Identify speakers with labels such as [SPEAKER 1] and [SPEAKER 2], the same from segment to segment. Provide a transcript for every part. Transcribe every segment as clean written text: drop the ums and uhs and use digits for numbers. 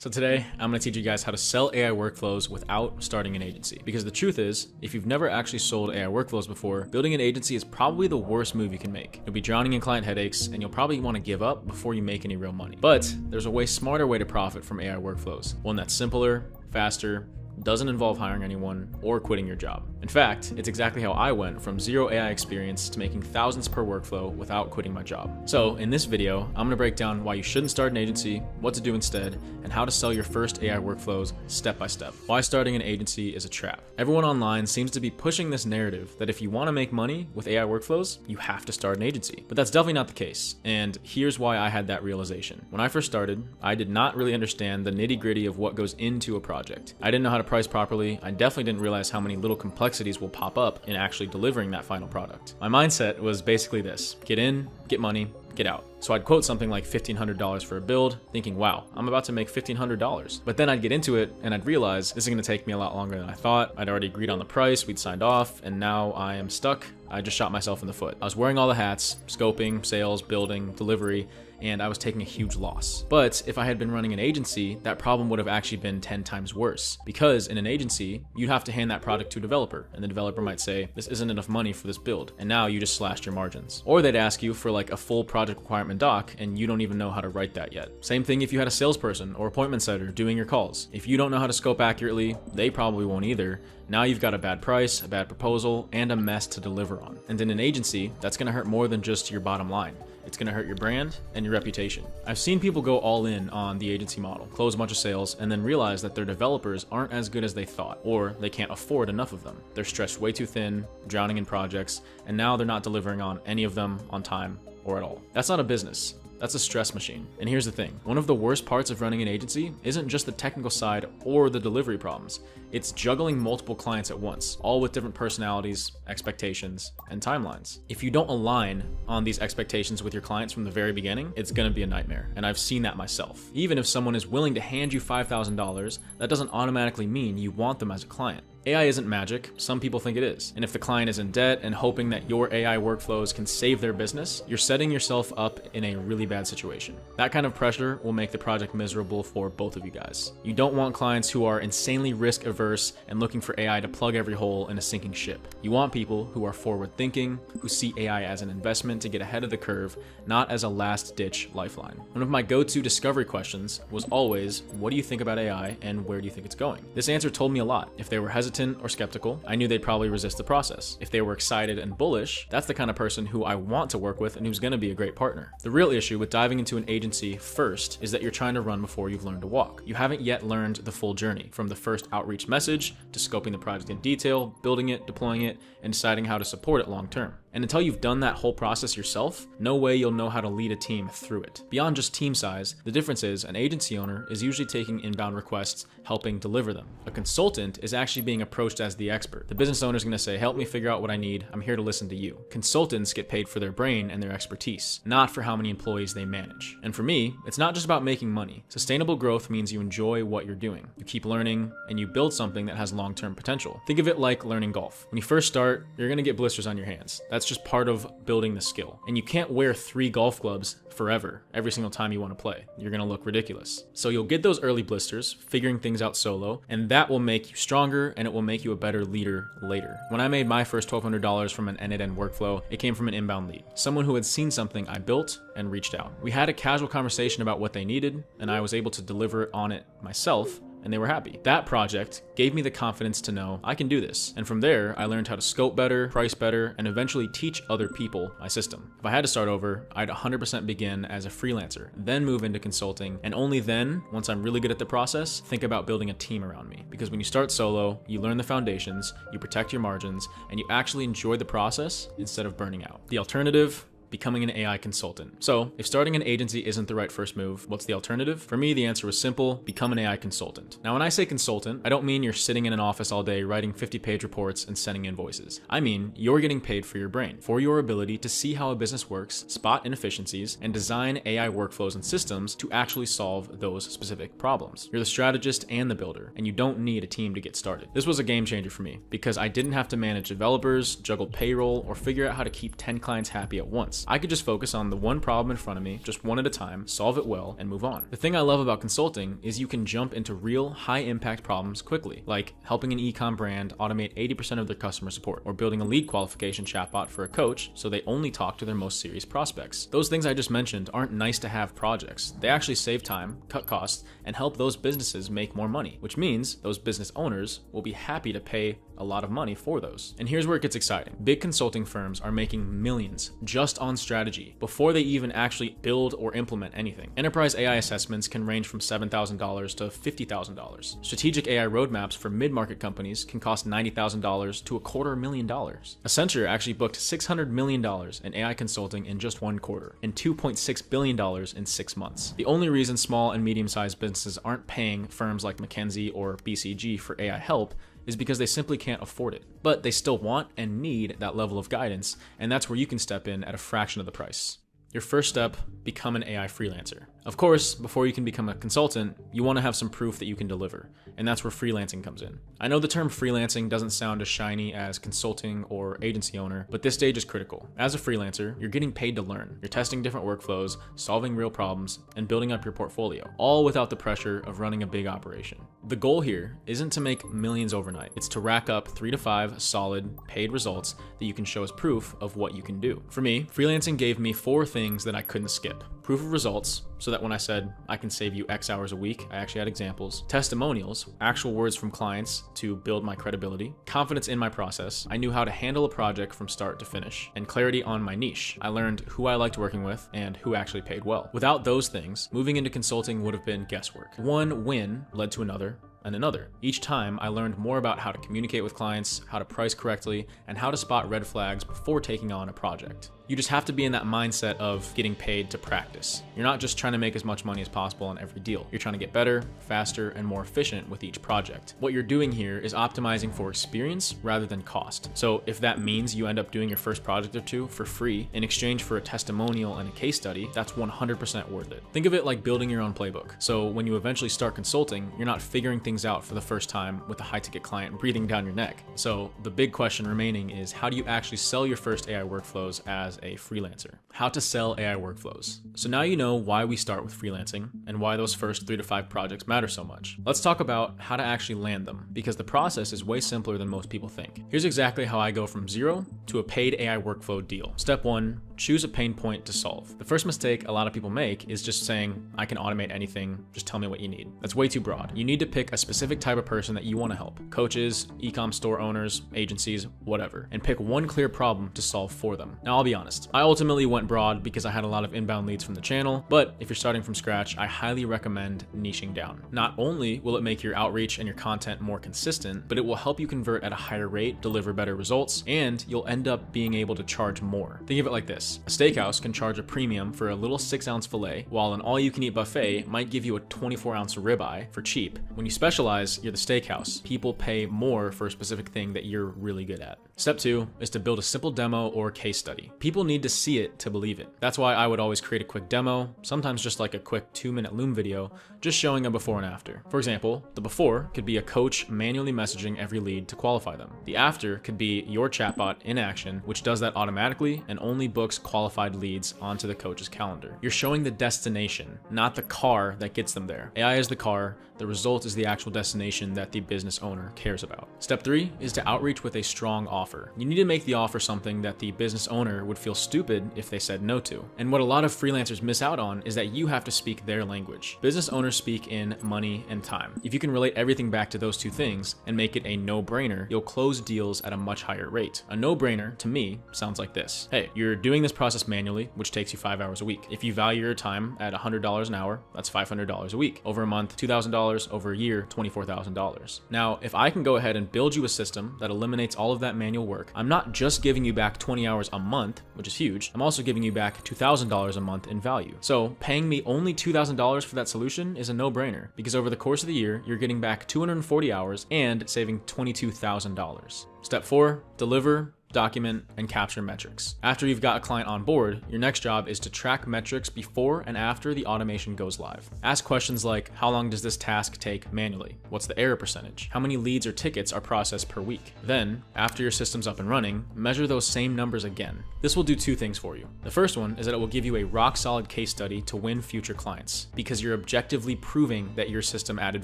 [SPEAKER 1] So today, I'm gonna teach you guys how to sell AI workflows without starting an agency. Because the truth is, if you've never actually sold AI workflows before, building an agency is probably the worst move you can make. You'll be drowning in client headaches, and you'll probably wanna give up before you make any real money. But there's a way smarter way to profit from AI workflows. One that's simpler, faster, doesn't involve hiring anyone or quitting your job. In fact, it's exactly how I went from zero AI experience to making thousands per workflow without quitting my job. So in this video, I'm gonna break down why you shouldn't start an agency, what to do instead, and how to sell your first AI workflows step by step. Why starting an agency is a trap. Everyone online seems to be pushing this narrative that if you wanna make money with AI workflows, you have to start an agency. But that's definitely not the case. And here's why I had that realization. When I first started, I did not really understand the nitty-gritty of what goes into a project. I didn't know how to price properly. I definitely didn't realize how many little complexities will pop up in actually delivering that final product. My mindset was basically this: get in, get money, get out. So I'd quote something like $1,500 for a build, thinking, wow, I'm about to make $1,500. But then I'd get into it and I'd realize this is gonna take me a lot longer than I thought. I'd already agreed on the price, we'd signed off, and now I am stuck. I just shot myself in the foot. I was wearing all the hats: scoping, sales, building, delivery, and I was taking a huge loss. But if I had been running an agency, that problem would have actually been 10 times worse. Because in an agency, you'd have to hand that product to a developer, and the developer might say, this isn't enough money for this build, and now you just slashed your margins. Or they'd ask you for like a full project requirement doc, and you don't even know how to write that yet. Same thing if you had a salesperson or appointment setter doing your calls. If you don't know how to scope accurately, they probably won't either. Now you've got a bad price, a bad proposal, and a mess to deliver on. And in an agency, that's gonna hurt more than just your bottom line. It's gonna hurt your brand and your reputation. I've seen people go all in on the agency model, close a bunch of sales, and then realize that their developers aren't as good as they thought, or they can't afford enough of them. They're stretched way too thin, drowning in projects, and now they're not delivering on any of them on time or at all. That's not a business. That's a stress machine. And here's the thing. One of the worst parts of running an agency isn't just the technical side or the delivery problems. It's juggling multiple clients at once, all with different personalities, expectations, and timelines. If you don't align on these expectations with your clients from the very beginning, it's gonna be a nightmare. And I've seen that myself. Even if someone is willing to hand you $5,000, that doesn't automatically mean you want them as a client. AI isn't magic. Some people think it is. And if the client is in debt and hoping that your AI workflows can save their business, you're setting yourself up in a really bad situation. That kind of pressure will make the project miserable for both of you guys. You don't want clients who are insanely risk averse and looking for AI to plug every hole in a sinking ship. You want people who are forward thinking, who see AI as an investment to get ahead of the curve, not as a last ditch lifeline. One of my go-to discovery questions was always, what do you think about AI and where do you think it's going? This answer told me a lot. If they were hesitant or skeptical, I knew they'd probably resist the process. If they were excited and bullish, that's the kind of person who I want to work with and who's gonna be a great partner. The real issue with diving into an agency first is that you're trying to run before you've learned to walk. You haven't yet learned the full journey, from the first outreach message to scoping the project in detail, building it, deploying it, and deciding how to support it long term. And until you've done that whole process yourself, no way you'll know how to lead a team through it. Beyond just team size, the difference is an agency owner is usually taking inbound requests, helping deliver them. A consultant is actually being approached as the expert. The business owner is going to say, help me figure out what I need. I'm here to listen to you. Consultants get paid for their brain and their expertise, not for how many employees they manage. And for me, it's not just about making money. Sustainable growth means you enjoy what you're doing. You keep learning and you build something that has long-term potential. Think of it like learning golf. When you first start, you're going to get blisters on your hands. That's just part of building the skill. And you can't wear 3 golf clubs forever, every single time you want to play. You're gonna look ridiculous. So you'll get those early blisters, figuring things out solo, and that will make you stronger and it will make you a better leader later. When I made my first $1,200 from an end-to-end workflow, it came from an inbound lead. Someone who had seen something I built and reached out. We had a casual conversation about what they needed, and I was able to deliver on it myself, and they were happy. That project gave me the confidence to know I can do this. And from there, I learned how to scope better, price better, and eventually teach other people my system. If I had to start over, I'd 100% begin as a freelancer, then move into consulting, and only then, once I'm really good at the process, think about building a team around me. Because when you start solo, you learn the foundations, you protect your margins, and you actually enjoy the process instead of burning out. The alternative: becoming an AI consultant. So if starting an agency isn't the right first move, what's the alternative? For me, the answer was simple: become an AI consultant. Now, when I say consultant, I don't mean you're sitting in an office all day writing 50-page reports and sending invoices. I mean, you're getting paid for your brain, for your ability to see how a business works, spot inefficiencies, and design AI workflows and systems to actually solve those specific problems. You're the strategist and the builder, and you don't need a team to get started. This was a game changer for me because I didn't have to manage developers, juggle payroll, or figure out how to keep 10 clients happy at once. this, I could just focus on the one problem in front of me, just one at a time, solve it well, and move on. The thing I love about consulting is you can jump into real high-impact problems quickly, like helping an e-com brand automate 80% of their customer support, or building a lead qualification chatbot for a coach so they only talk to their most serious prospects. Those things I just mentioned aren't nice-to-have projects. They actually save time, cut costs, and help those businesses make more money, which means those business owners will be happy to pay a lot of money for those. And here's where it gets exciting. Big consulting firms are making millions just on strategy before they even actually build or implement anything. Enterprise AI assessments can range from $7,000 to $50,000. Strategic AI roadmaps for mid-market companies can cost $90,000 to $250,000. Accenture actually booked $600 million in AI consulting in just one quarter, and $2.6 billion in 6 months. The only reason small and medium-sized businesses aren't paying firms like McKinsey or BCG for AI help is because they simply can't afford it. But they still want and need that level of guidance, and that's where you can step in at a fraction of the price. Your first step, become an AI freelancer. Of course, before you can become a consultant, you want to have some proof that you can deliver, and that's where freelancing comes in. I know the term freelancing doesn't sound as shiny as consulting or agency owner, but this stage is critical. As a freelancer, you're getting paid to learn. You're testing different workflows, solving real problems, and building up your portfolio, all without the pressure of running a big operation. The goal here isn't to make millions overnight. It's to rack up 3 to 5 solid, paid results that you can show as proof of what you can do. For me, freelancing gave me 4 things that I couldn't skip. Proof of results, so that when I said I can save you X hours a week, I actually had examples. Testimonials, actual words from clients to build my credibility. Confidence in my process. I knew how to handle a project from start to finish. And clarity on my niche. I learned who I liked working with and who actually paid well. Without those things, moving into consulting would have been guesswork. One win led to another and another. Each time, I learned more about how to communicate with clients, how to price correctly, and how to spot red flags before taking on a project. You just have to be in that mindset of getting paid to practice. You're not just trying to make as much money as possible on every deal. You're trying to get better, faster, and more efficient with each project. What you're doing here is optimizing for experience rather than cost. So if that means you end up doing your first project or two for free in exchange for a testimonial and a case study, that's 100% worth it. Think of it like building your own playbook. So when you eventually start consulting, you're not figuring things out for the first time with a high-ticket client breathing down your neck. So the big question remaining is, how do you actually sell your first AI workflows as a freelancer? How to sell AI workflows. So now you know why we start with freelancing and why those first 3 to 5 projects matter so much. Let's talk about how to actually land them, because the process is way simpler than most people think. Here's exactly how I go from 0 to a paid AI workflow deal. Step 1, choose a pain point to solve. The first mistake a lot of people make is just saying, I can automate anything, just tell me what you need. That's way too broad. You need to pick a specific type of person that you want to help. Coaches, e-com store owners, agencies, whatever, and pick one clear problem to solve for them. Now, I'll be honest, I ultimately went broad because I had a lot of inbound leads from the channel, but if you're starting from scratch, I highly recommend niching down. Not only will it make your outreach and your content more consistent, but it will help you convert at a higher rate, deliver better results, and you'll end up being able to charge more. Think of it like this. A steakhouse can charge a premium for a little 6-ounce filet, while an all-you-can-eat buffet might give you a 24-ounce ribeye for cheap. When you specialize, you're the steakhouse. People pay more for a specific thing that you're really good at. Step 2 is to build a simple demo or case study. People need to see it to believe it. That's why I would always create a quick demo, sometimes just like a quick 2-minute Loom video, just showing a before and after. For example, the before could be a coach manually messaging every lead to qualify them. The after could be your chatbot in action, which does that automatically and only books qualified leads onto the coach's calendar. You're showing the destination, not the car that gets them there. AI is the car, the result is the actual destination that the business owner cares about. Step 3 is to outreach with a strong offer. You need to make the offer something that the business owner would feel stupid if they said no to. And what a lot of freelancers miss out on is that you have to speak their language. Business owners speak in money and time. If you can relate everything back to those 2 things and make it a no-brainer, you'll close deals at a much higher rate. A no-brainer, to me, sounds like this. Hey, you're doing this process manually, which takes you 5 hours a week. If you value your time at $100 an hour, that's $500 a week. Over a month, $2,000. Over a year, $24,000. Now, if I can go ahead and build you a system that eliminates all of that manual work, I'm not just giving you back 20 hours a month, which is huge. I'm also giving you back $2,000 a month in value. So paying me only $2,000 for that solution is a no-brainer, because over the course of the year, you're getting back 240 hours and saving $22,000. Step 4, deliver document, and capture metrics. After you've got a client on board, your next job is to track metrics before and after the automation goes live. Ask questions like, how long does this task take manually? What's the error percentage? How many leads or tickets are processed per week? Then, after your system's up and running, measure those same numbers again. This will do two things for you. The first one is that it will give you a rock-solid case study to win future clients, because you're objectively proving that your system added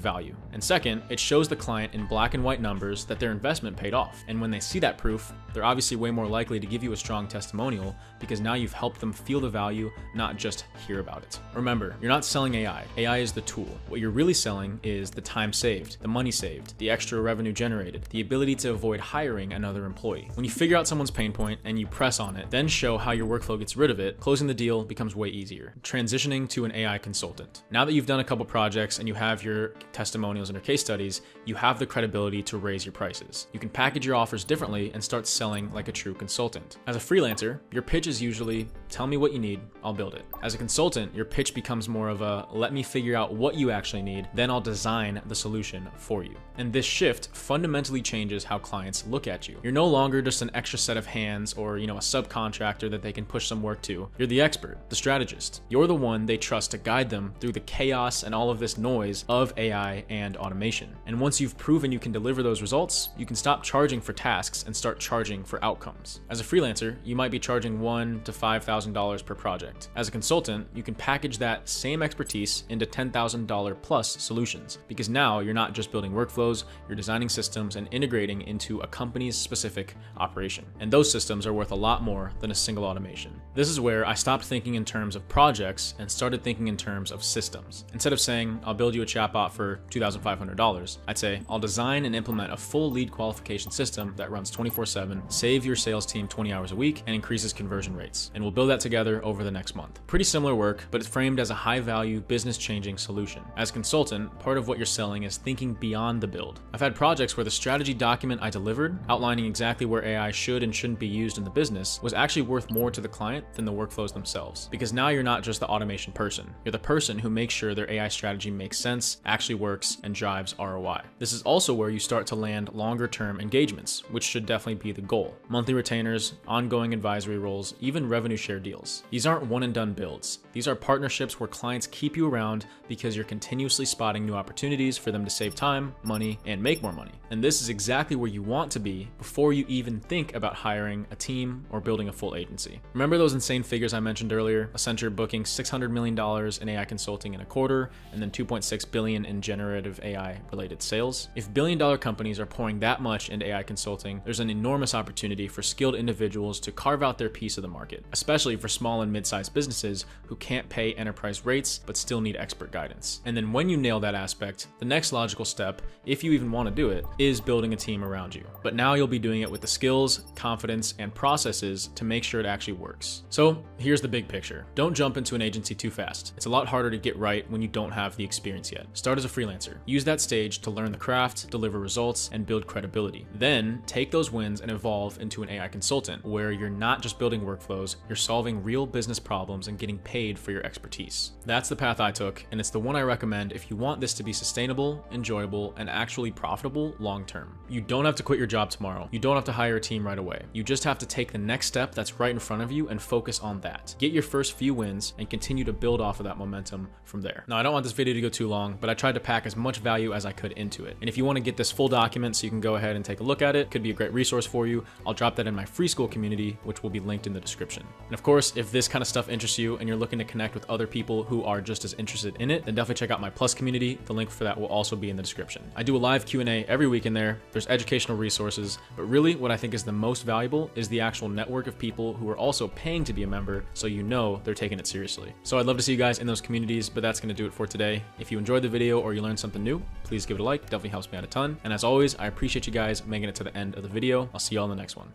[SPEAKER 1] value. And second, it shows the client in black and white numbers that their investment paid off. And when they see that proof, they're obviously way more likely to give you a strong testimonial, because now you've helped them feel the value, not just hear about it. Remember, you're not selling AI. AI is the tool. What you're really selling is the time saved, the money saved, the extra revenue generated, the ability to avoid hiring another employee. When you figure out someone's pain point and you press on it, then show how your workflow gets rid of it, closing the deal becomes way easier. Transitioning to an AI consultant. Now that you've done a couple projects and you have your testimonials and your case studies, you have the credibility to raise your prices. You can package your offers differently and start selling like a true consultant. As a freelancer, your pitch is usually, tell me what you need, I'll build it. As a consultant, your pitch becomes more of a, let me figure out what you actually need, then I'll design the solution for you. And this shift fundamentally changes how clients look at you. You're no longer just an extra set of hands or, a subcontractor that they can push some work to. You're the expert, the strategist. You're the one they trust to guide them through the chaos and all of this noise of AI and automation. And once you've proven you can deliver those results, you can stop charging for tasks and start charging for outcomes. As a freelancer, you might be charging $1,000 to $5,000 per project. As a consultant, you can package that same expertise into $10,000 plus solutions, because now you're not just building workflows, you're designing systems and integrating into a company's specific operation. And those systems are worth a lot more than a single automation. This is where I stopped thinking in terms of projects and started thinking in terms of systems. Instead of saying, I'll build you a chatbot for $2,500, I'd say, I'll design and implement a full lead qualification system that runs 24/7, save your sales team 20 hours a week, and increases conversion rates. And we'll build that together over the next month. Pretty similar work, but it's framed as a high-value, business-changing solution. As a consultant, part of what you're selling is thinking beyond the build. I've had projects where the strategy document I delivered, outlining exactly where AI should and shouldn't be used in the business, was actually worth more to the client than the workflows themselves. Because now you're not just the automation person. You're the person who makes sure their AI strategy makes sense, actually works, and drives ROI. This is also where you start to land longer-term engagements, which should definitely be the goal. Monthly retainers, ongoing advisory roles, even revenue share deals. These aren't one-and-done builds. These are partnerships where clients keep you around because you're continuously spotting new opportunities for them to save time, money, and make more money. And this is exactly where you want to be before you even think about hiring a team or building a full agency. Remember those insane figures I mentioned earlier? Accenture booking $600 million in AI consulting in a quarter, and then $2.6 billion in generative AI related sales. If billion-dollar companies are pouring that much into AI consulting, there's an enormous opportunity for skilled individuals to carve out their piece of the market, especially for small and mid-sized businesses who can't pay enterprise rates but still need expert guidance. And then when you nail that aspect, the next logical step, if you even want to do it, is building a team around you. But now you'll be doing it with the skills, confidence, and processes to make sure it actually works. So here's the big picture. Don't jump into an agency too fast. It's a lot harder to get right when you don't have the experience yet. Start as a freelancer. Use that stage to learn the craft, deliver results, and build credibility. Then take those wins and evolve into an AI consultant, where you're not just building workflows, you're solving real business problems and getting paid for your expertise. That's the path I took, and it's the one I recommend if you want this to be sustainable, enjoyable, and actually profitable long term. You don't have to quit your job tomorrow. You don't have to hire a team right away. You just have to take the next step that's right in front of you and focus on that. Get your first few wins and continue to build off of that momentum from there. Now, I don't want this video to go too long, but I tried to pack as much value as I could into it. And if you want to get this full document so you can go ahead and take a look at it, could be a great resource for you. I'll drop that in my free school community, which will be linked in the description. And of course, if this kind of stuff interests you and you're looking to connect with other people who are just as interested in it, then definitely check out my Plus community. The link for that will also be in the description. I do a live Q&A every week in there. There's educational resources, but really what I think is the most valuable is the actual network of people who are also paying to be a member, so you know they're taking it seriously. So I'd love to see you guys in those communities, but that's going to do it for today. If you enjoyed the video or you learned something new, please give it a like. Definitely helps me out a ton. And as always, I appreciate you guys making it to the end of the video. I'll see you all in the next one.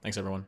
[SPEAKER 1] Thanks, everyone.